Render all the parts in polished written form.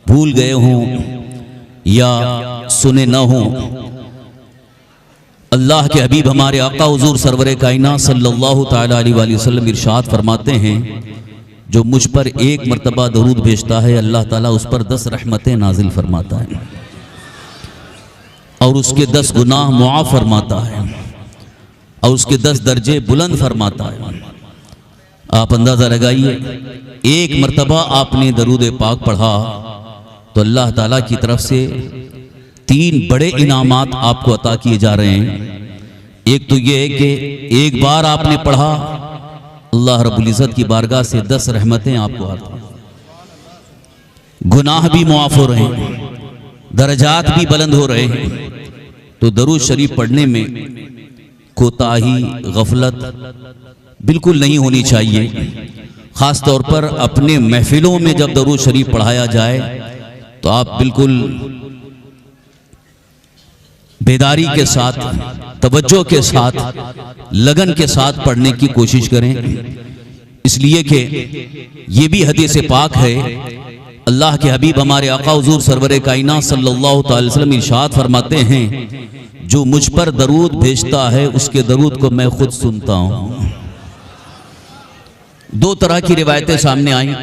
भूल गए हों या सुने न हों, अल्लाह के हबीब हमारे आका हुजूर सरवर कायनात सल्लल्लाहु ताला अलैहि वसल्लम इरशाद फरमाते हैं, जो मुझ पर एक मरतबा दरूद भेजता है अल्लाह ताला उस पर 10 रहमतें नाजिल फरमाता है और उसके 10 गुनाह मुआफ़ फरमाता है और उसके 10 दर्जे बुलंद फरमाता है। आप अंदाज़ा लगाइए, एक मरतबा आपने दरूद पाक पढ़ा तो अल्लाह ताला की तरफ से 3 बड़े इनामात आपको अता किए जा रहे हैं। एक तो ये है कि एक बार आपने पढ़ा, अल्लाह रब्बुल इज़्ज़त की बारगाह से 10 रहमतें आपको आती, गुनाह भी मुआफ़ हो रहे हैं, दर्जात भी बुलंद हो रहे हैं। तो दरूद शरीफ पढ़ने में कोताही, गफलत बिल्कुल नहीं होनी चाहिए। ख़ास तौर पर अपने महफिलों में जब दरूद शरीफ पढ़ाया जाए तो आप बिल्कुल बेदारी के साथ, तवज्जो के साथ, लगन के साथ पढ़ने की कोशिश करें, इसलिए कि ये भी हदीस पाक है। अल्लाह के हबीब हमारे आका हुजूर सरवर कायनात सल्लल्लाहु अलैहि वसल्लम इरशाद फरमाते हैं, जो मुझ पर दरूद भेजता है उसके दरूद को मैं खुद सुनता हूँ। 2 तरह की रिवायतें सामने आई।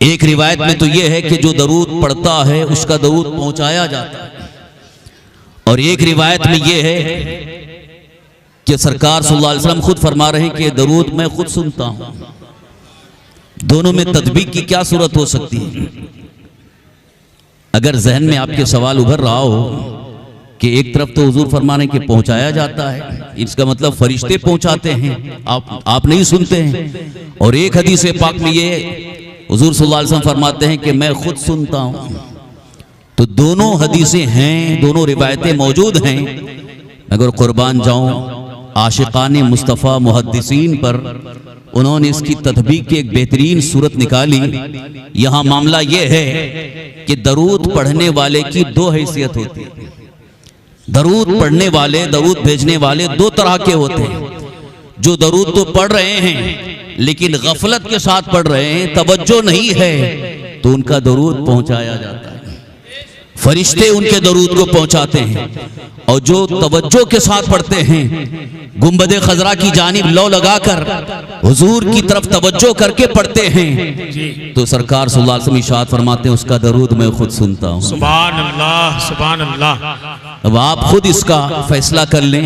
एक रिवायत में तो यह है कि जो दरूद पढ़ता है उसका दरूद पहुंचाया जाता है, और एक रिवायत में यह है कि सरकार सल्लल्लाहु अलैहि वसल्लम खुद फरमा रहे हैं कि दरूद मैं खुद सुनता हूं। दोनों में तदबीक की क्या सूरत हो सकती है? अगर जहन में आपके सवाल उभर रहा हो कि एक तरफ तो हुजूर फरमा रहे हैं कि पहुंचाया जाता है, इसका मतलब फरिश्ते पहुंचाते हैं, आप नहीं सुनते हैं, और एक हदीस पाक में ये हुजूर सल्लल्लाहु अलैहि वसल्म फरमाते हैं कि मैं खुद सुनता हूं। तो दोनों हदीसें हैं, दोनों रिवायतें मौजूद हैं, मगर कुर्बान जाऊं आशिकाने मुस्तफ़ा मुहद्दिसीन पर उन्होंने इसकी तदबीक की एक बेहतरीन सूरत निकाली। यहाँ मामला ये है कि दरूद पढ़ने वाले की 2 हैसियत होती है। दरूद पढ़ने वाले, दरूद भेजने वाले 2 तरह के होते हैं। जो दरूद तो पढ़ रहे हैं लेकिन गफलत के साथ पढ़ रहे हैं, तवज्जो नहीं है, तो उनका दरूद पहुंचाया जाता है, फरिश्ते उनके दरूद को पहुंचाते हैं। और जो तवज्जो के साथ पढ़ते हैं, गुंबदे खजरा की जानिब लौ लगाकर हुजूर की तरफ तवज्जो करके पढ़ते हैं, तो सरकार सल्लल्लाहु अलैहि वसल्लम इरशाद फरमाते हैं उसका दरूद मैं खुद सुनता हूं। सुभान अल्लाह, सुभान अल्लाह। अब आप खुद इसका फैसला कर लें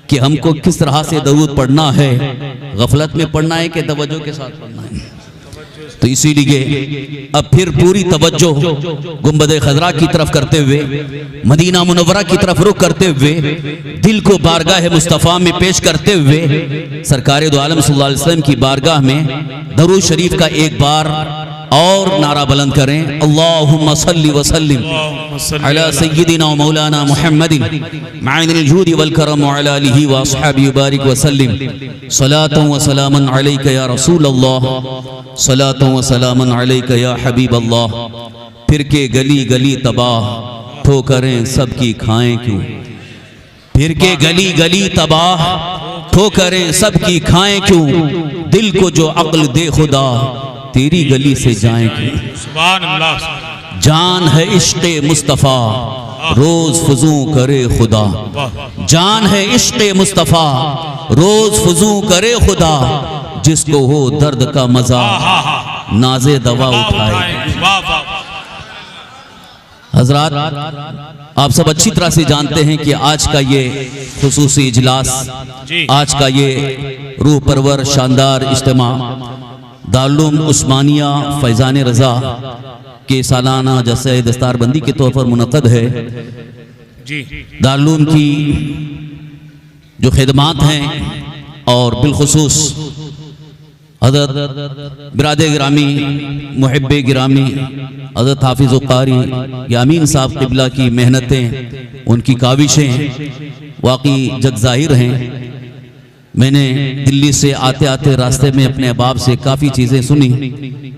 कि हमको किस तरह से दरूद पढ़ना है, गफलत में पढ़ना है कि तवज्जो के साथ पढ़ना है। तो इसीलिए अब फिर पूरी तवज्जो गुंबदे खजरा की तरफ करते हुए, मदीना मुनव्वरा की तरफ रुख करते हुए, दिल को बारगाह मुस्तफ़ा में पेश करते हुए सरकार दो आलम सल्लल्लाहु अलैहि वसल्लम की बारगाह में दरूद शरीफ का एक बार और नारा बुलंद करें, अल्लाहुम्मा सल्लि व सल्लिम अला सय्यिदिना व मौलाना मुहम्मदिन माइनिल जूदी वल करम व अला आलिहि व अस्हाबिहि बारिक व सल्लिम सलातन व सलामन अलैका या रसूल अल्लाह, सलातन व सलामन अलैका या हबीब अल्लाह। फिर के गली गली तबाह, ठोकरें सबकी खाएं क्यों? फिर के गली गली तबाह, ठोकरें सबकी खाएं क्यों? दिल को जो अक्ल दे खुदा, तेरी गली से जाएं क्यों? सुभान अल्लाह। जान है इश्क़े मुस्तफ़ा, रोज फजू करे खुदा। जान है इश्क़े मुस्तफ़ा, रोज फजू करे खुदा। जिसको हो दर्द का मजा, नाज़े दवा उठाए। हजरात, आप सब अच्छी तरह से जानते हैं कि आज का ये खुसूसी इजलास, आज का ये रूह परवर शानदार इज्तिमा दारुल उस्मानिया फैज़ान रज़ा के सालाना जलसे दस्तारबंदी के तौर पर मुनक़्क़द है। दारुल की जो खिदमात हैं और बिलखुसूस हज़रत बिरादे गिरामी, मुहिब्बे गिरामी हज़रत हाफिज़ कारी यामीन साहब क़िबला की मेहनतें, उनकी काविशें वाकई जग ज़ाहिर हैं। मैंने दिल्ली से आते आते रास्ते में अपने अहबाब से काफ़ी चीज़ें सुनी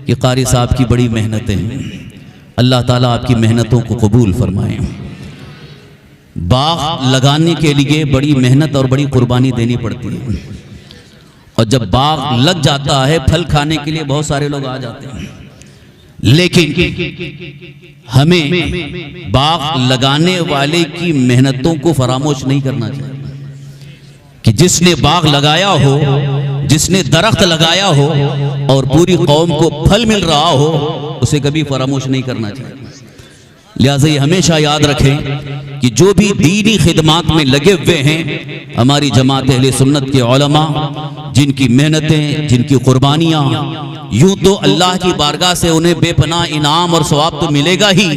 कि कारी साहब की बड़ी मेहनतें हैं। अल्लाह ताला आपकी मेहनतों को कबूल फरमाए। बाग लगाने के लिए बड़ी मेहनत और बड़ी कुर्बानी देनी पड़ती है, और जब बाग लग जाता है फल खाने के लिए बहुत सारे लोग आ जाते हैं, लेकिन हमें बाग लगाने वाले की मेहनतों को फरामोश नहीं करना चाहिए कि जिसने बाग लगाया हो, जिसने दरख्त लगाया हो और पूरी कौम को फल मिल रहा हो, उसे कभी फरामोश नहीं करना चाहिए। लिहाजा ये हमेशा याद रखें कि जो भी दीनी खिदमात में लगे हुए हैं, हमारी जमात अहले सुन्नत के उलमा, जिनकी मेहनतें, जिनकी कुर्बानियाँ, यूं तो अल्लाह की बारगाह से उन्हें बेपनाह इनाम और सवाब तो मिलेगा ही,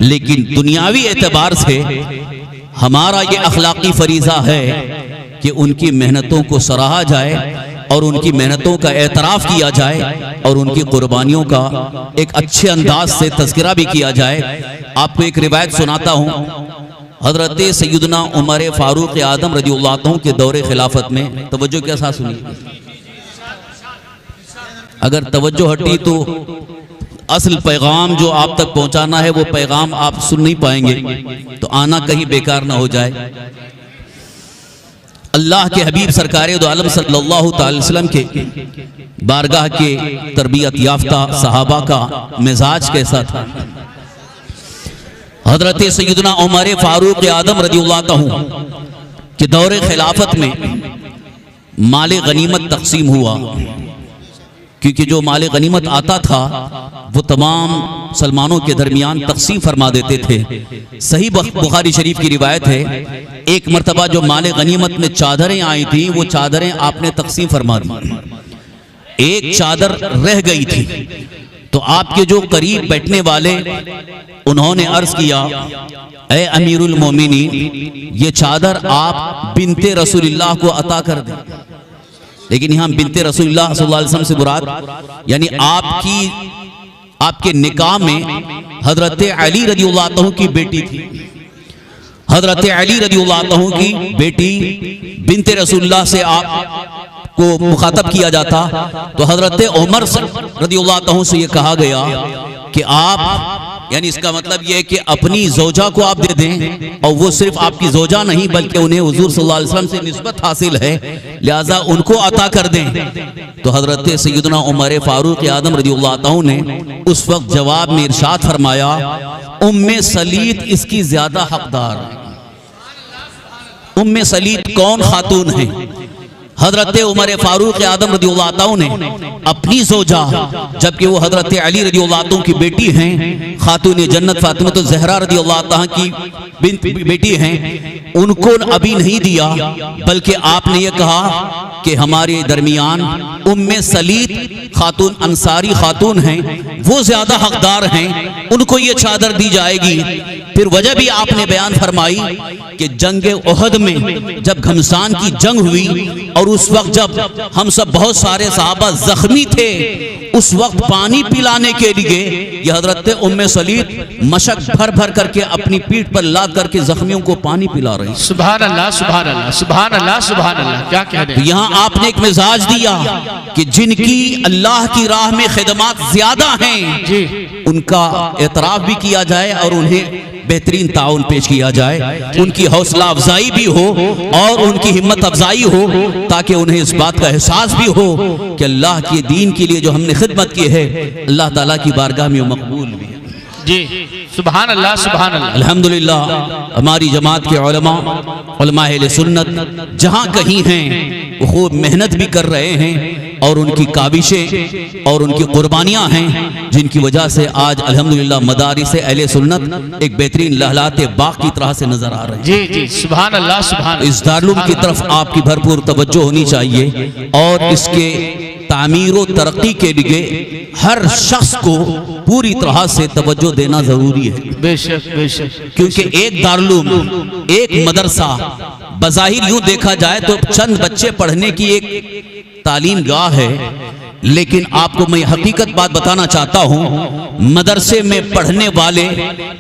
लेकिन दुनियावी एतबार से हमारा ये अखलाकी फरीज़ा है कि उनकी मेहनतों को सराहा जाए और उनकी मेहनतों का एतराफ़ किया जाए और उनकी कुर्बानियों का एक अच्छे अंदाज से तज़किरा भी किया जाए। आपको एक रिवायत सुनाता हूँ। हज़रत सैयदना उमर फारूक आदम रज़ियल्लाहु अन्हु के दौरे खिलाफत में, तवज्जो के साथ सुनिए, अगर तवज्जो हटी तो असल पैगाम जो आप तक पहुंचाना है वो पैगाम आप सुन नहीं पाएंगे, तो आना कहीं बेकार ना हो जाए। अल्लाह के हबीब सरकारे दो आलम सल्लल्लाहु अलैहि वसल्लम के बारगाह के तरबियत याफ्ता सहाबा का मिजाज कैसा था। हजरत सैयदना उमर फारूक आदम रज़ियल्लाहु अन्हु के दौरे खिलाफत में माले गनीमत तकसीम हुआ, क्योंकि जो माले गनीमत आता था वो तमाम सलमानों के दरमियान तकसीम फरमा देते थे। सही बुखारी शरीफ की रिवायत है, एक मरतबा जो माले गनीमत में चादरें आई थी, वो चादरें आपने तकसीम फरमा दी। एक चादर रह गई थी, तो आपके जो करीब बैठने वाले उन्होंने अर्ज किया, ए अमीरुल मोमिनीन, ये चादर आप बिनते रसूलुल्लाह को अता कर दें। लेकिन यहाँ बिनते रसूलुल्लाह सल्लल्लाहु अलैहि वसल्लम से मुराद यानी आपके निकाह में हजरत अली रज़ियल्लाहु अन्हु की बेटी थी। हजरत अली रज़ियल्लाहु अन्हु की बेटी बिनते रसूलुल्लाह से आपको मुखातब किया जाता, तो हजरत उमर रज़ियल्लाहु अन्हु से ये कहा गया कि आप, यानी इसका मतलब यह है कि अपनी जोजा को आप दे दें, और वो सिर्फ आपकी जोजा नहीं बल्कि उन्हें हुजूर सल्लल्लाहु अलैहि वसल्लम से निस्बत हासिल है, लिहाजा उनको अता कर दें। तो हजरत सैयदना उमर फारूक आदम रज़ियल्लाहु अन्हु ने उस वक्त जवाब में इरशाद फरमाया, उम्मे सलीत इसकी ज्यादा हकदार है। उम्मे सलीत कौन खातून है? हजरत उमर फारूक आदम रज़ियल्लाहु अन्हु ने अपनी जोजा, जबकि वो हजरत अली रज़ियल्लाहु अन्हु की बेटी हैं, खातून जन्नत फातिमा तो ज़हरा रज़ियल्लाहु अन्हा की बेटी हैं, उनको अभी नहीं दिया, बल्कि आपने ये कहा कि हमारे दरमियान उम्मे सलीत खातून अंसारी खातून हैं, वो ज्यादा हकदार हैं, उनको ये चादर दी जाएगी। फिर वजह भी आपने बयान फरमाई कि जंग उहद में जब घमसान की जंग हुई और उस वक्त जब हम सब बहुत सारे सहाबा जख्मी थे, उस वक्त पानी पिलाने के लिए ये हजरत उम्मे सलीत मशक भर भर करके अपनी पीठ पर लाद करके जख्मियों को पानी पिला रही। सुभान अल्लाह, सुभान अल्लाह, सुभान अल्लाह, सुभान अल्लाह, क्या कह रहे हैं। यहाँ आपने एक मिजाज दिया कि जिनकी अल्लाह की राह में खिदमात ज्यादा हैं जी, उनका एतराफ भी किया जाए और उन्हें बेहतरीन ताउन पेश किया जाए, उनकी हौसला अफजाई भी हो और उनकी हिम्मत अफजाई हो, ताकि उन्हें इस बात का एहसास भी हो कि अल्लाह के दीन के लिए जो हमने खिदमत की है अल्लाह ताला की बारगाह में मकबूल भी है। जी, सुभान अल्लाह, सुभान अल्लाह। अल्हम्दुलिल्लाह हमारी जमात के उलमा अहले सुन्नत जहाँ कहीं हैं वो खूब मेहनत भी कर रहे हैं और उनकी काविशें और उनकी कुर्बानियाँ हैं, जिनकी वजह से आज अल्हम्दुलिल्लाह मदारिस अहले सुन्नत एक बेहतरीन लहलाते बाग की तरह से नजर आ रहे हैं। जी जी, सुभान अल्लाह, सुभान। इस दारुल की तरफ आपकी भरपूर तवज्जो होनी चाहिए और इसके तामीर और तरक्की के लिए हर शख्स को पूरी तरह से तवज्जो देना जरूरी है। बेशक बेशक, क्योंकि एक दारुल, एक मदरसा बज़ाहिर यूं देखा जाए तो चंद बच्चे पढ़ने की एक तालीम गाह है, लेकिन आपको मैं हकीकत बात बताना चाहता हूं, मदरसे में पढ़ने वाले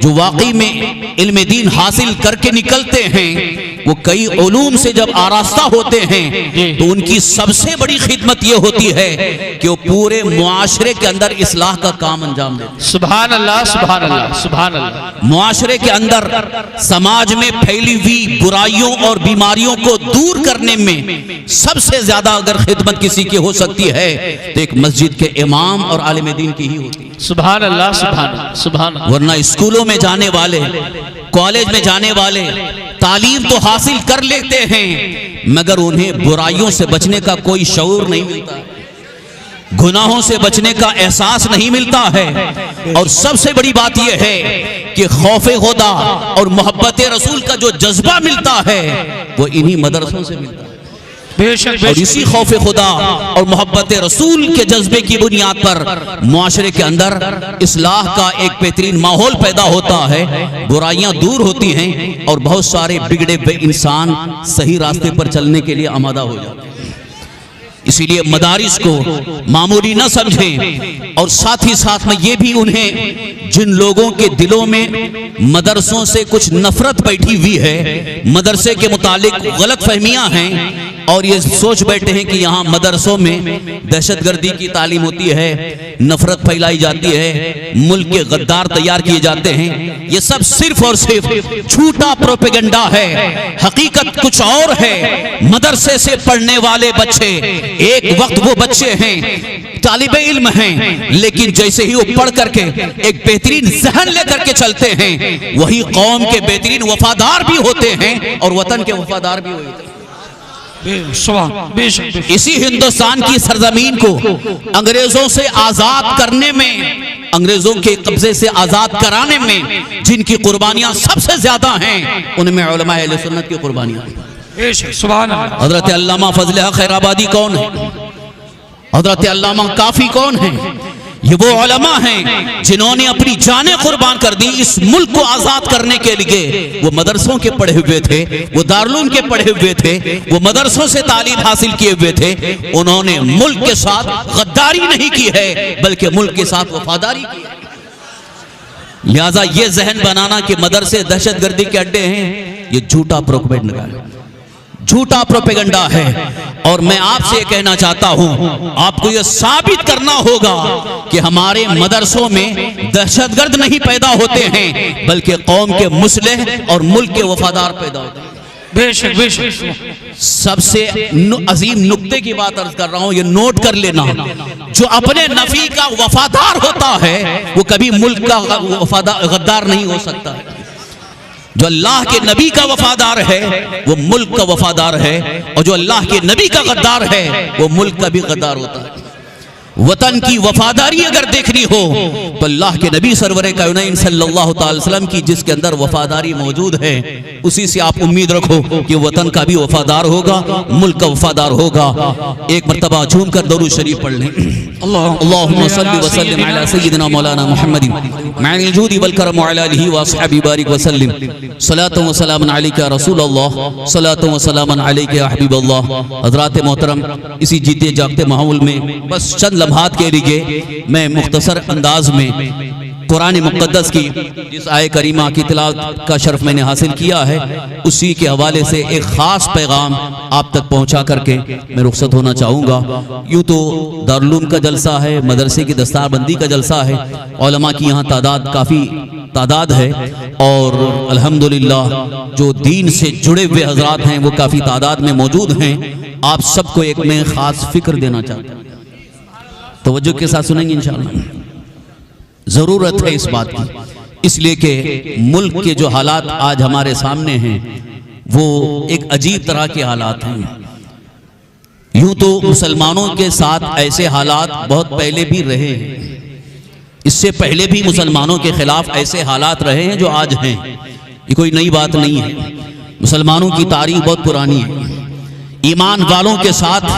जो वाकई में इल्म दीन हासिल करके निकलते हैं, वो कई उलूम से जब आरास्ता होते हैं तो उनकी सबसे बड़ी खिदमत ये होती है कि वो पूरे मुआशरे के अंदर इस्लाह का काम अंजाम देते। सुभान अल्लाह, सुभान अल्लाह, सुभान अल्लाह। मुआशरे के अंदर समाज में फैली हुई बुराइयों और बीमारियों को दूर करने में सबसे ज्यादा अगर खिदमत किसी की हो सकती है तो एक मस्जिद के इमाम और आलिम दीन की ही होती है। सुभान अल्लाह, सुभान अल्लाह, सुभान अल्लाह। वरना स्कूलों में जाने वाले, कॉलेज में जाने वाले तालीम तो हासिल कर लेते हैं मगर उन्हें बुराइयों से बचने का कोई शऊर नहीं मिलता, गुनाहों से बचने का एहसास नहीं मिलता है। और सबसे बड़ी बात यह है कि खौफे खुदा और मोहब्बत रसूल का जो जज्बा मिलता है वो इन्हीं मदरसों से मिलता है। बेशक, और इसी खौफ खुदा और मोहब्बत रसूल के जज्बे की बुनियाद पर मुआशरे के अंदर इस्लाह का एक बेहतरीन माहौल पैदा होता है, बुराइयां दूर होती हैं और बहुत सारे बिगड़े हुए इंसान सही रास्ते पर चलने के लिए आमादा हो जाते हैं। इसीलिए मदारिस को मामूली न समझें और साथ ही साथ में ये भी उन्हें जिन लोगों के दिलों में मदरसों से कुछ नफरत बैठी हुई है, मदरसे के मुतालिक गलत फहमियां हैं और ये सोच बैठे हैं कि यहाँ मदरसों में दहशतगर्दी की तालीम होती है, नफरत फैलाई जाती है, मुल्क के गद्दार तैयार किए जाते हैं, ये सब सिर्फ और सिर्फ झूठा प्रोपेगेंडा है। हकीकत कुछ और है। मदरसे से पढ़ने वाले बच्चे एक वक्त वो बच्चे हैं, तालिबे इल्म हैं, लेकिन जैसे ही वो पढ़ करके एक बेहतरीन जहन लेकर के चलते हैं वही कौम के बेहतरीन वफादार भी होते हैं और वतन के वफादार भी होते हैं। इसी हिंदुस्तान की सरजमीन को अंग्रेजों से आजाद करने में, अंग्रेजों के कब्जे से आजाद कराने में जिनकी कुर्बानियां सबसे ज्यादा हैं उनमें उलमा अहले सुन्नत की कुर्बानियां। हजरत अल्लामा फजल हक खैराबादी कौन है? हजरत अल्लामा काफी कौन है? ये वो उलमा हैं जिन्होंने अपनी जानें कुर्बान कर दी इस मुल्क को आजाद करने के लिए। वो मदरसों के पढ़े हुए थे, वो दारुल के पढ़े हुए थे, वो मदरसों से तालीम हासिल किए हुए थे। उन्होंने मुल्क के साथ गद्दारी नहीं की है बल्कि मुल्क के साथ वफादारी की है। लिहाजा ये जहन बनाना कि मदरसे दहशतगर्दी के अड्डे हैं, ये झूठा प्रोपेगेंडा है, झूठा प्रोपेगेंडा है। और मैं आपसे कहना चाहता हूं, आपको यह साबित करना होगा कि हमारे मदरसों में दहशतगर्द नहीं पैदा होते हैं बल्कि कौम के मुस्लिह और मुल्क के वफादार पैदा होते हैं। बेशक, बेशक। सबसे अजीम नुक्ते की बात अर्ज कर रहा हूं, ये नोट कर लेना। जो अपने नफी का वफादार होता है वो कभी मुल्क का गद्दार नहीं हो सकता है। जो अल्लाह के नबी का वफादार है वो मुल्क का वफादार है, और जो अल्लाह के नबी का गद्दार है वो मुल्क का भी गद्दार होता है। वतन की वफादारी अगर देखनी हो तो अल्लाह के नबी सरवरे कायनात सल्लल्लाहु अलैहि वसल्लम की जिसके अंदर वफादारी मौजूद है उसी से आप उम्मीद रखो कि वतन का भी वफादार होगा, मुल्क का वफादार होगा। एक मरतबा झूम कर दरूद शरीफ पढ़ लें। अल्लाहुम्मा सल्लि व सल्लिम अला सय्यिदिना मौलाना मुहम्मदिन मअल जूदी वल करम व अला आलिहि व अस्हाबि बारिक व सल्लिम सलातु व सलामुन अलैका रसूलल्लाह सलातु व सलामुन अलैका या हबीबल्लाह। हज़रात मोहतरम, इसी जीते जागते माहौल में बस चंद लम्हात के लिए मैं मुख्तसर अंदाज में कुरान मुक़द्दस की जिस आय करीमा की तिलावत का शर्फ मैंने हासिल किया है उसी के हवाले से एक ख़ास पैगाम आप तक पहुंचा करके मैं रुखसत होना चाहूँगा। यूँ तो दारुल का जलसा है, मदरसे की दस्तारबंदी का जलसा है, उलमा की यहाँ तादाद काफ़ी तादाद है और अल्हम्दुलिल्लाह जो दीन से जुड़े हुए हजरात हैं वो काफ़ी तादाद में मौजूद हैं। आप सबको एक मैं ख़ास फिक्र देना चाहता हूँ, तवज्जो के साथ सुनेंगे इंशाअल्लाह। ज़रूरत है इस बात की, इसलिए कि मुल्क के जो हालात आज हमारे सामने हैं वो एक अजीब तरह के हालात हैं। यूं तो मुसलमानों के साथ ऐसे हालात बहुत पहले भी रहे हैं, इससे पहले भी मुसलमानों के खिलाफ ऐसे हालात रहे हैं जो आज हैं। ये कोई नई बात नहीं है। मुसलमानों की तारीख बहुत पुरानी है। ईमान वालों के साथ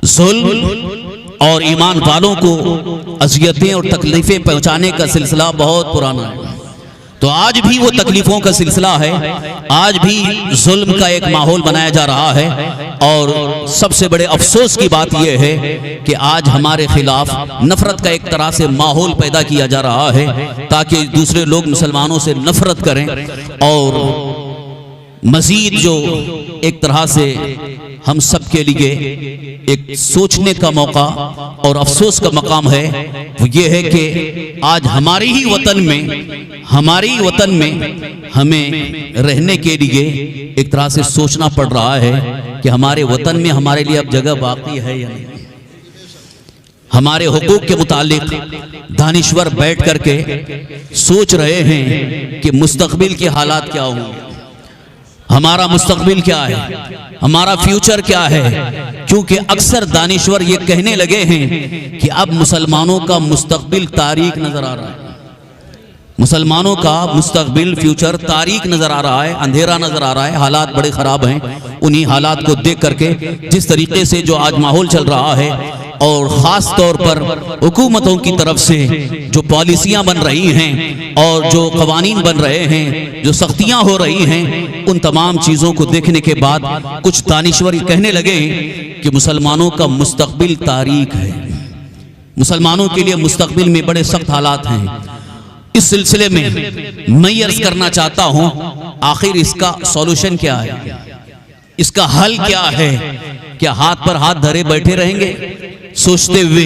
जुल्म और ईमान वालों को अज़ियतें और तकलीफ़ें पहुंचाने का सिलसिला बहुत पुराना है। तो आज भी वो तकलीफ़ों का सिलसिला है, आज भी जुल्म का एक माहौल बनाया जा रहा है। और सबसे बड़े अफसोस की बात यह है कि आज हमारे खिलाफ नफरत का एक तरह से माहौल पैदा किया जा रहा है ताकि दूसरे लोग मुसलमानों से नफरत करें और मजीद जो एक तरह से हम सब के लिए एक सोचने का मौका और अफसोस का मकाम है वो ये है कि आज हमारे ही वतन में हमें रहने के लिए एक तरह से सोचना पड़ रहा है कि हमारे वतन में हमारे लिए अब जगह बाकी है या नहीं। हमारे हुकूक के मुतालिक दानिश्वर बैठ करके सोच रहे हैं कि मुस्तकबिल के हालात क्या होंगे, हमारा मुस्तकबिल क्या है, हमारा फ्यूचर क्या है। क्योंकि अक्सर दानिश्वर ये कहने लगे हैं कि अब मुसलमानों का मुस्तकबिल तारीक नजर आ रहा है, मुसलमानों का मुस्तकबिल फ्यूचर तारीक नजर आ रहा है, अंधेरा नजर आ रहा है, हालात बड़े खराब हैं। उन्हीं हालात को देख करके जिस तरीके से जो आज माहौल चल रहा है और ख़ास तौर पर हुकूमतों की तरफ से जो पॉलिसियां बन रही हैं और जो कवानीन बन रहे हैं, जो सख्तियां हो रही हैं, उन तमाम चीज़ों को देखने के बाद कुछ दानिश्वर कहने लगे कि मुसलमानों का मुस्तकबिल तारीक है, मुसलमानों के लिए मुस्तकबिल में बड़े सख्त हालात हैं। इस सिलसिले में मैं अर्ज करना चाहता हूं आखिर इसका सॉल्यूशन क्या है, इसका हल क्या है। क्या हाथ पर हाथ धरे बैठे रहेंगे सोचते हुए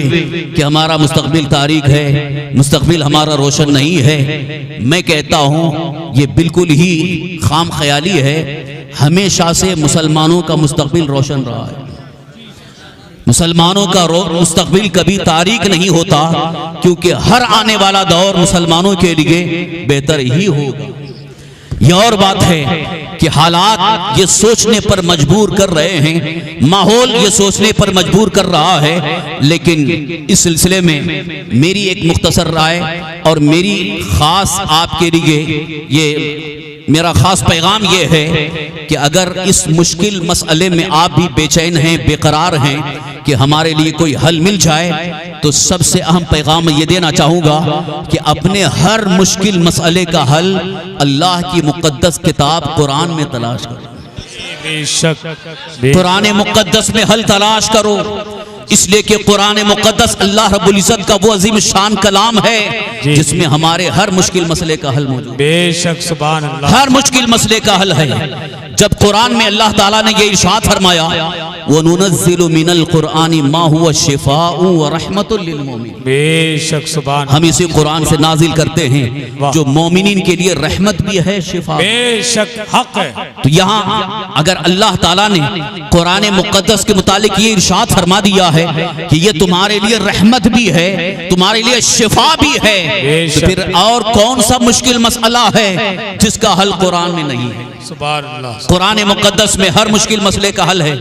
कि हमारा मुस्तकबिल तारीक है, मुस्तकबिल हमारा रोशन नहीं है? मैं कहता हूं ये बिल्कुल ही खाम ख्याली है। हमेशा से मुसलमानों का मुस्तकबिल रोशन रहा है, मुसलमानों का मुस्तकबिल कभी तारीक नहीं होता, क्योंकि हर आने वाला दौर मुसलमानों के लिए बेहतर ही होगा। यह और बात है कि हालात ये सोचने पर मजबूर कर रहे हैं, माहौल ये सोचने पर मजबूर कर रहा है। लेकिन इस सिलसिले में मेरी एक मुख्तसर राय और मेरी खास आपके लिए ये मेरा खास पैगाम ये है कि अगर इस मुश्किल मसले में आप भी बेचैन हैं, बेकरार हैं कि हमारे लिए कोई हल मिल जाए, तो सबसे अहम पैगाम ये देना चाहूँगा कि अपने हर मुश्किल मसले का हल अल्लाह की मुक़द्दस किताब कुरान में तलाश करो। कुरान मुक़द्दस में हल तलाश करो, इसलिए कि कुरान मुक़द्दस अल्लाह रब्बुल इज़्ज़त का वो अजीम शान कलाम है जिसमें हमारे हर मुश्किल मसले का हल मौजूद है। बेशक सुभान अल्लाह, हर मुश्किल मसले का हल है। जब कुरान में अल्लाह ताला ने ये इरशाद फरमाया वनुनज़्ज़िलु मिनल कुरआनी मा हुवा शिफ़ाउ व रहमतुल लिल मोमिनीन, बेशक सुभान, हम इसे कुरान से नाजिल करते हैं जो मोमिनीन के लिए रहमत भी है, शिफा, बेशक हक है। तो यहाँ अगर अल्लाह ताला ने कुरान मुक़द्दस के मुतालिक ये इरशाद फरमा दिया है कि ये तुम्हारे लिए रहमत भी है, तुम्हारे लिए शिफा भी है, तो फिर और कौन सा मुश्किल मसला है जिसका हल कुरान में नहीं है? कुरान मुक़द्दस में हर मुश्किल मसले का हल है।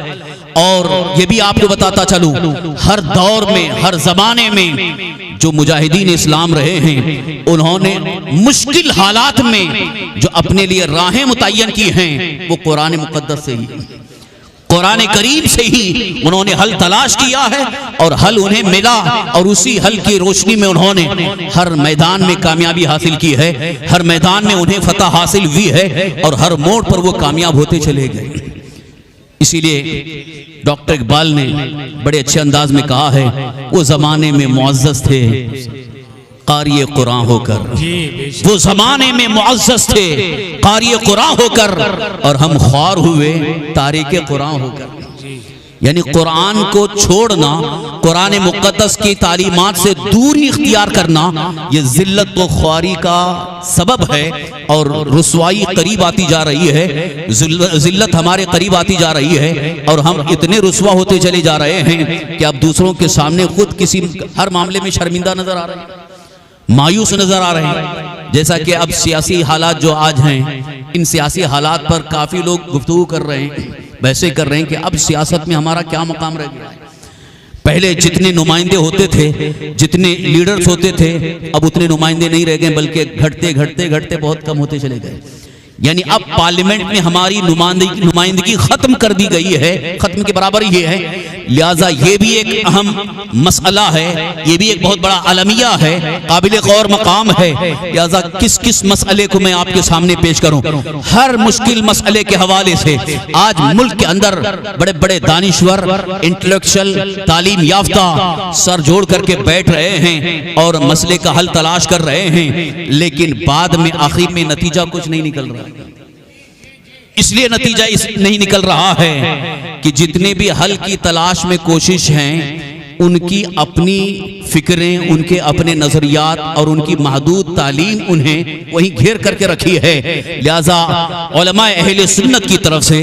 और ये भी आपको बताता चलूं, हर दौर में, हर जमाने में जो मुजाहिदीन इस्लाम रहे हैं, उन्होंने मुश्किल हालात में जो अपने लिए राहें मुतय्यन की हैं वो कुरान मुक़द्दस से ही, कुरान करीम से ही उन्होंने हल तलाश किया है और हल उन्हें मिला, और उसी हल की रोशनी में उन्होंने हर मैदान में कामयाबी हासिल की है, हर मैदान में उन्हें फतह हासिल हुई है और हर मोड़ पर वो कामयाब होते चले गए। इसीलिए डॉक्टर इकबाल ने बड़े अच्छे अंदाज में कहा है, वो जमाने में मुअज़्ज़ज़ थे क़ारिए कुरान होकर, वो जमाने में मुअज़्ज़ज़ थे क़ारिए कुरान होकर, और हम ख्वार हुए तारिके कुरान होकर। यानी कुरान को छोड़ना, कुरान मुक़द्दस की तालीमात से दूरी इख्तियार करना, ये ज़िल्लत व ख्वारी का सबब है और रुसवाई करीब आती जा रही है, ज़िल्लत हमारे करीब आती जा रही है और हम इतने रुसवा होते चले जा रहे हैं कि अब दूसरों के सामने खुद किसी हर मामले में शर्मिंदा नजर आ रहे हैं, मायूस नजर आ रहे हैं। जैसा कि अब सियासी हालात जो आज हैं, इन सियासी हालात पर काफ़ी लोग गुफ्तगू कर रहे हैं, वैसे कर रहे हैं कि अब सियासत में हमारा क्या मकाम रह गया है। पहले जितने नुमाइंदे होते थे, जितने लीडर्स होते थे, अब उतने नुमाइंदे नहीं रह गए, बल्कि घटते घटते घटते बहुत कम होते चले गए। यानी अब पार्लियामेंट में हमारी नुमाइंदगी खत्म कर दी गई है, खत्म के बराबर ही है। लिहाजा ये भी एक अहम मसला है, ये भी एक बहुत बड़ा अलमिया है, काबिल गौर मकाम है। लिहाजा किस किस मसले को मैं आपके सामने पेश करूं? हर मुश्किल मसले के हवाले से आज मुल्क के अंदर बड़े बड़े दानिश्वर, इंटेलेक्चुअल, तालीम याफ्ता सर जोड़ करके बैठ रहे हैं और मसले का हल तलाश कर रहे हैं, लेकिन बाद में आखिर में नतीजा कुछ नहीं निकल रहा। इसलिए नतीजा इस नहीं निकल रहा है कि जितने भी हल की तलाश में कोशिश हैं उनकी अपनी फिक्रें, उनके अपने नजरियात और उनकी महदूद तालीम उन्हें वहीं घेर करके रखी है। लिहाजा उलमा अहले सुन्नत की तरफ से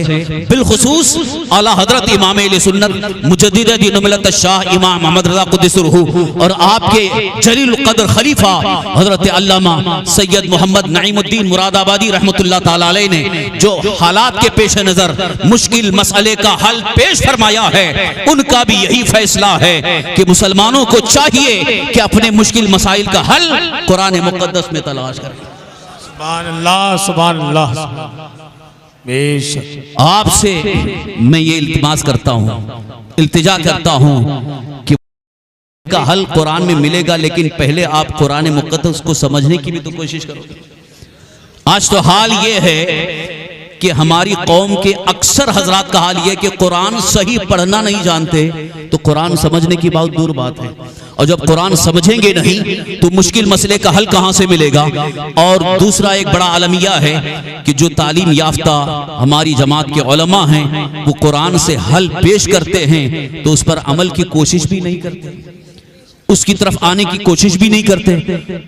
बिलखुसूस आला हजरत इमाम अहले सुन्नत मुजद्दिद दीन मिल्लत शाह इमाम मोहम्मद रज़ा क़ुद्दस रूहू और आपके जलील क़द्र खलीफा हजरत अल्लामा सैयद मोहम्मद नईमुद्दीन मुरादाबादी रहमतुल्लाह ताला अलैह ने जो हालात के पेश नजर मुश्किल मसले का हल पेश फरमाया है, उनका भी यही फैसला है कि मुसलमानों को चाहिए कि अपने मुश्किल मसाइल का हल कुरान मुक़द्दस में तलाश करें। सुभान अल्लाह, सुभान अल्लाह। बेशक आपसे मैं ये इल्तिमास करता हूँ, इल्तिजा करता हूँ कि का हल कुरान में मिलेगा, लेकिन पहले आप कुरान मुक़द्दस को समझने की भी तो कोशिश करो। आज तो हाल ये है कि हमारी कौम के अक्सर हजरात का हाल ये कि कुरान सही पढ़ना नहीं जानते, तो कुरान समझने की बहुत दूर बात है। और जब कुरान समझेंगे नहीं तो मुश्किल मसले का हल कहाँ से मिलेगा। और दूसरा एक बड़ा अलमिया है कि जो तालीम याफ्ता हमारी जमात के उलमा हैं वो कुरान से हल पेश करते हैं तो उस पर अमल की कोशिश भी नहीं करते, उसकी तरफ आने की कोशिश भी नहीं करते,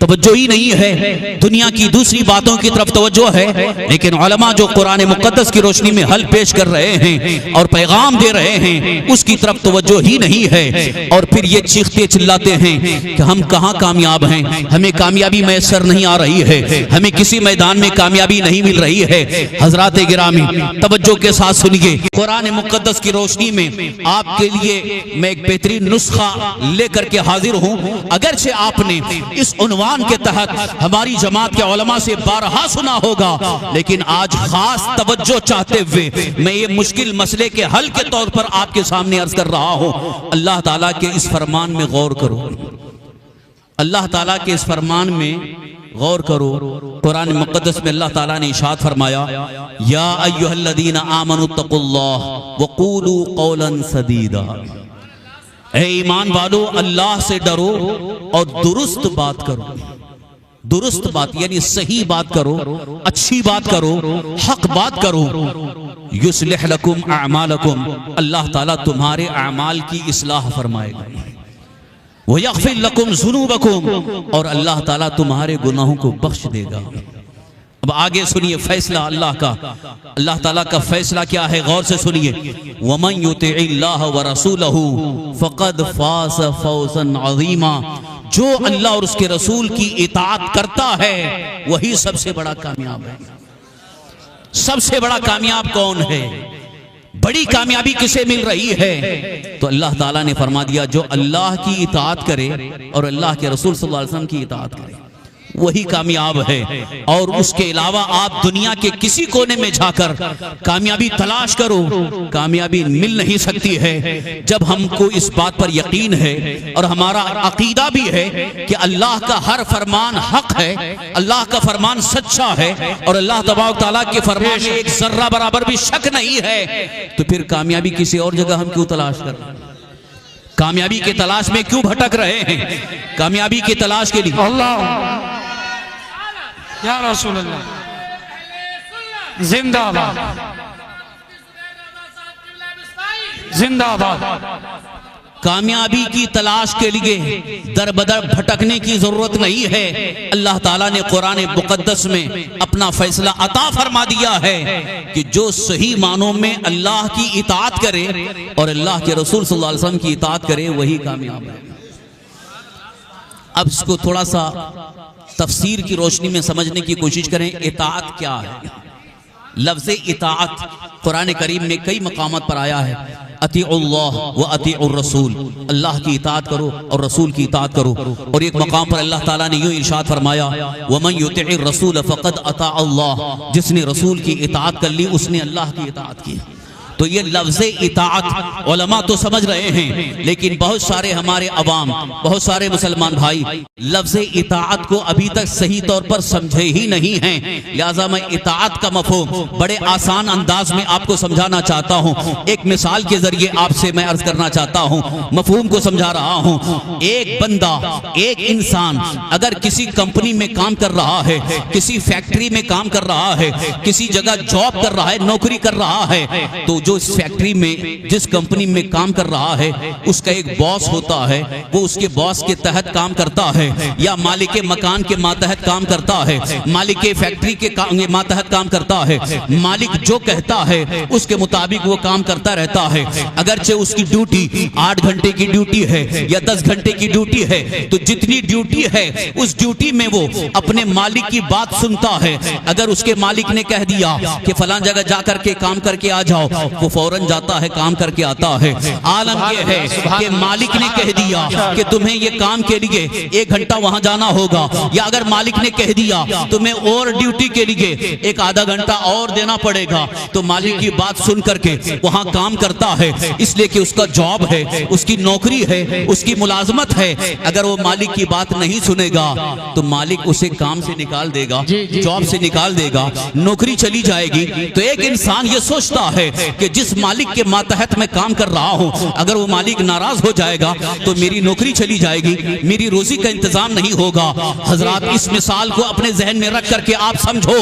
तवज्जो ही नहीं है। दुनिया की दूसरी बातों की तरफ तवज्जो है, लेकिन उलमा जो कुरान मुक़द्दस की रोशनी में हल पेश कर रहे हैं और पैगाम दे रहे हैं उसकी तरफ तवज्जो ही नहीं है। और फिर ये चीखते चिल्लाते हैं कि हम कहाँ कामयाब हैं, हमें कामयाबी मैसर नहीं आ रही है, हमें किसी मैदान में कामयाबी नहीं मिल रही है। हजरात गिरामी तवज्जो के साथ सुनिए, कुरान मुक़द्दस की रोशनी में आपके लिए मैं एक बेहतरीन नुस्खा लेकर के हाजिर हूं। अगरचे आपने इस उन्वान के तहत हमारी जमात के उलमा से बारहा सुना होगा, लेकिन आज खास तवज्जो चाहते हुए मैं ये मुश्किल मसले के हल के तौर पर आपके सामने अर्ज कर रहा हूं। अल्लाह ताला के इस फरमान में गौर करो, अल्लाह ताला के इस फरमान में गौर करो। कुरान मुक़द्दस में अल्लाह ताला ने इरशाद फरमाया, या अय्युहल्लज़ीना आमनुत्तकुल्लाह वक़ूलू क़ौलन सदीदा। ऐ ईमान वालो, अल्लाह से डरो और दुरुस्त बात करो। दुरुस्त बात यानी सही बात करो, अच्छी बात करो, हक बात करो। युस्लिह लकुम अअमालकुम, अल्लाह ताला तुम्हारे अमाल की इस्लाह फरमाएगा। व यग़फिर लकुम ज़ुनूबकुम, और अल्लाह ताला तुम्हारे गुनाहों को बख्श देगा। अब आगे सुनिए फैसला अल्लाह का, अल्लाह ताला का फैसला क्या है, गौर से सुनिए। वमन युतिइल्लाह व रसूलहू फ़क़द फ़ाज़ फ़ौज़न अज़ीमा, जो अल्लाह और उसके रसूल की इताअत करता है वही सबसे बड़ा कामयाब है। सबसे बड़ा कामयाब कौन है, बड़ी कामयाबी किसे मिल रही है? तो अल्लाह ताला ने फरमा दिया, जो अल्लाह की इताअत करे और अल्लाह के रसूल सल्लल्लाहु अलैहि वसल्लम की इताअत करे वही कामयाब है। और उसके अलावा आप दुनिया के किसी कोने में जाकर कामयाबी तलाश करो, कामयाबी मिल नहीं सकती है। जब हमको इस बात पर यकीन है और हमारा अकीदा भी है कि अल्लाह का हर फरमान हक है, अल्लाह का फरमान सच्चा है और अल्लाह तबारक तआला के फरमान में एक जर्रा बराबर भी शक नहीं है, तो फिर कामयाबी किसी और जगह हम क्यों तलाश कर रहे हैं? कामयाबी के तलाश में क्यों भटक रहे हैं? कामयाबी की तलाश के लिए अल्लाह या रसूल अल्लाह जिंदाबाद, जिंदाबाद। कामयाबी की तलाश के लिए दर बदर भटकने की जरूरत नहीं है। अल्लाह ताला ने कुरान मुक़द्दस में अपना फैसला अता फरमा दिया है कि जो सही मानों में अल्लाह की इताअत करे और अल्लाह के रसूल सल्लल्लाहु अलैहि वसल्लम की इताअत करे वही कामयाब है। अब इसको थोड़ा सा तफसीर की रोशनी में समझने की कोशिश करें। इताअत क्या है? लफ्ज़ इताअत कुरान करीम में कई मकामात पर आया है। अतीउल्लाह व अतीउर रसूल, अल्लाह की इताअत करो और रसूल की इताअत करो। और एक मकाम पर अल्लाह ताला ने यूं इरशाद फरमाया, वमन युतिइर रसूल फ़क़द अता अल्लाह, जिसने रसूल की इताअत कर ली उसने अल्लाह की इताअत की। तो ये लफ्ज़े इताअत उलमा तो समझ रहे हैं, लेकिन बहुत सारे हमारे अवाम, बहुत सारे मुसलमान भाई लफ्ज़े इताअत को अभी तक सही तौर पर समझे ही नहीं हैं। लिहाजा मैं इताअत का मफ़हूम बड़े आसान अंदाज में आपको समझाना चाहता हूँ। एक मिसाल के जरिए आपसे मैं अर्ज करना चाहता हूँ, मफ़हूम को समझा रहा हूँ। एक बंदा, एक इंसान अगर किसी कंपनी में काम कर रहा है, किसी फैक्ट्री में काम कर रहा है, किसी जगह जॉब कर रहा है, नौकरी कर रहा है, तो जो इस फैक्ट्री में, जिस कंपनी में काम कर रहा है, उसका एक बॉस होता है। वो उसके बॉस के तहत काम करता है, या मालिक के मकान के मातहत काम करता है, मालिक के फैक्ट्री के मातहत काम करता है। मालिक जो कहता है उसके मुताबिक वो काम करता रहता है। अगरचे उसकी ड्यूटी 8 घंटे की ड्यूटी है या 10 घंटे की ड्यूटी है, तो जितनी ड्यूटी है उस ड्यूटी में वो अपने मालिक की बात सुनता है। अगर उसके मालिक ने कह दिया कि फलां जगह जाकर के काम करके आ जाओ, वो फौरन जाता है, काम करके आता है। आलम यह है कि मालिक ने कह दिया कि तुम्हें ये काम के लिए 1 घंटा वहां जाना होगा, या अगर मालिक ने कह दिया तुम्हें और ड्यूटी के लिए 1 आधा घंटा और देना पड़ेगा, तो मालिक की बात सुन करके वहां काम करता है, इसलिए कि उसका जॉब है, उसकी नौकरी है, उसकी मुलाजमत है। अगर वो मालिक की बात नहीं सुनेगा तो मालिक उसे काम से निकाल देगा, जॉब से निकाल देगा, नौकरी चली जाएगी। तो एक इंसान ये सोचता है कि जिस मालिक के मातहत मैं काम कर रहा हूं, अगर वो मालिक नाराज हो जाएगा तो मेरी नौकरी चली जाएगी, मेरी रोजी का इंतजाम नहीं होगा। हजरात, इस मिसाल को अपने जहन में रख करके आप समझो,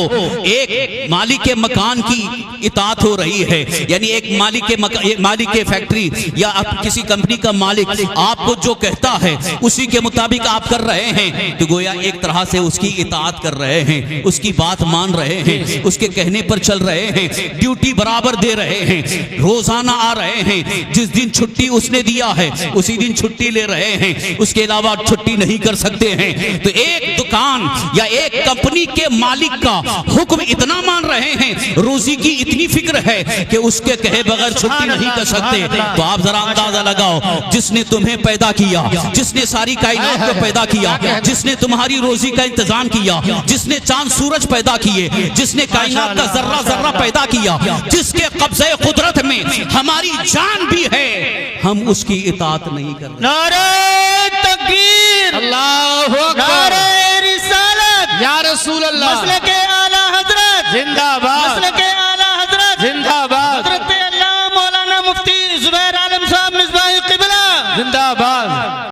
एक मालिक के मकान की इताअत हो रही है, यानी एक मालिक के फैक्ट्री या किसी कंपनी का मालिक आपको जो कहता है उसी के मुताबिक आप कर रहे हैं, तो गोया एक तरह से उसकी इताअत कर रहे हैं, उसकी बात मान रहे हैं, उसके कहने पर चल रहे हैं, ड्यूटी बराबर दे रहे हैं, रोजाना आ रहे हैं। जिस दिन छुट्टी उसने दिया है उसी दिन छुट्टी ले रहे हैं, उसके अलावा छुट्टी नहीं कर सकते हैं। तो एक दुकान या एक कंपनी के मालिक का हुक्म इतना मान रहे हैं, रोजी की इतनी फिक्र है कि उसके कहे बगैर छुट्टी नहीं कर सकते। तो आप जरा अंदाजा लगाओ, जिसने तुम्हें पैदा किया, जिसने सारी कायनात को पैदा किया, जिसने तुम्हारी रोजी का इंतजाम किया, जिसने चांद सूरज पैदा किए, जिसने कायनात का जर्रा जर्रा पैदा किया, जिसके कब्जे कुदरत में हमारी जान भी है, हम उसकी इताअत नहीं कर रहे। नारे तकबीर, अल्लाहु अकबर, नारे रिसालत, या रसूल अल्लाह, मसले के आला हजरत जिंदाबाद।